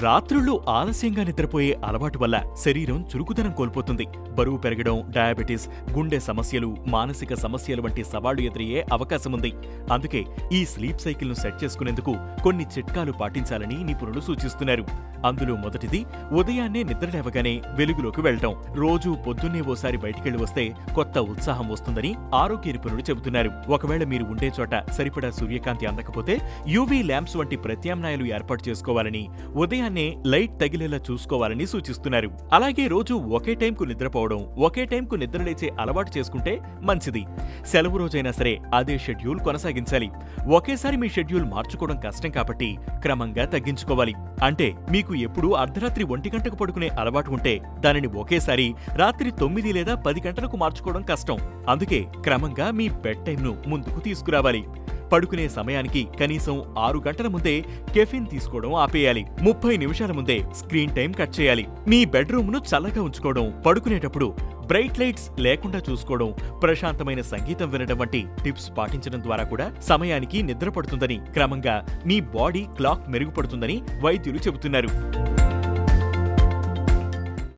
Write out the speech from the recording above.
రాత్రుళ్ళు ఆలస్యంగా నిద్రపోయే అలవాటు వల్ల శరీరం చురుకుదనం కోల్పోతుంది. బరువు పెరగడం, డయాబెటిస్, గుండె సమస్యలు, మానసిక సమస్యలు వంటి సవాళ్లు ఎదురయ్యే అవకాశముంది. అందుకే ఈ స్లీప్ సైకిల్ను సెట్ చేసుకునేందుకు కొన్ని చిట్కాలు పాటించాలని నిపుణులు సూచిస్తున్నారు. అందులో మొదటిది ఉదయాన్నే నిద్రలేవగానే వెలుగులోకి వెళ్లటం. రోజూ పొద్దున్నే ఓసారి బయటికెళ్లి వస్తే కొత్త ఉత్సాహం వస్తుందని ఆరోగ్య నిపుణులు చెబుతున్నారు. ఒకవేళ మీరు ఉండే చోట సరిపడా సూర్యకాంతి అందకపోతే యూవీ ల్యాంప్స్ వంటి ప్రత్యామ్నాయాలు ఏర్పాటు చేసుకోవాలని, ఉదయాన్నే లైట్ తగిలేలా చూసుకోవాలని సూచిస్తున్నారు. అలాగే రోజు ఒకే టైంకు నిద్రపోవడం, ఒకే టైంకు నిద్రలేచే అలవాటు చేసుకుంటే మంచిది. సెలవు రోజైనా సరే అదే షెడ్యూల్ కొనసాగించాలి. ఒకేసారి మీ షెడ్యూల్ మార్చుకోవడం కష్టం కాబట్టి క్రమంగా తగ్గించుకోవాలి. అంటే మీకు ఎప్పుడు అర్ధరాత్రి 1 గంటకు పడుకునే అలవాటు ఉంటే దానిని ఒకేసారి రాత్రి 9 లేదా 10 గంటలకు మార్చుకోవడం కష్టం. అందుకే క్రమంగా మీ బెడ్ టైంను ముందుకు తీసుకురావాలి. పడుకునే సమయానికి కనీసం 6 గంటల ముందే కెఫిన్ తీసుకోవడం ఆపేయాలి. 30 నిమిషాల ముందే స్క్రీన్ టైం కట్ చేయాలి. మీ బెడ్రూమ్ను చల్లగా ఉంచుకోవడం, పడుకునేటప్పుడు బ్రైట్ లైట్స్ లేకుండా చూసుకోవడం, ప్రశాంతమైన సంగీతం వినడం వంటి టిప్స్ పాటించడం ద్వారా కూడా సమయానికి నిద్ర పడుతుందని, క్రమంగా మీ బాడీ క్లాక్ మెరుగుపడుతుందని వైద్యులు చెబుతున్నారు.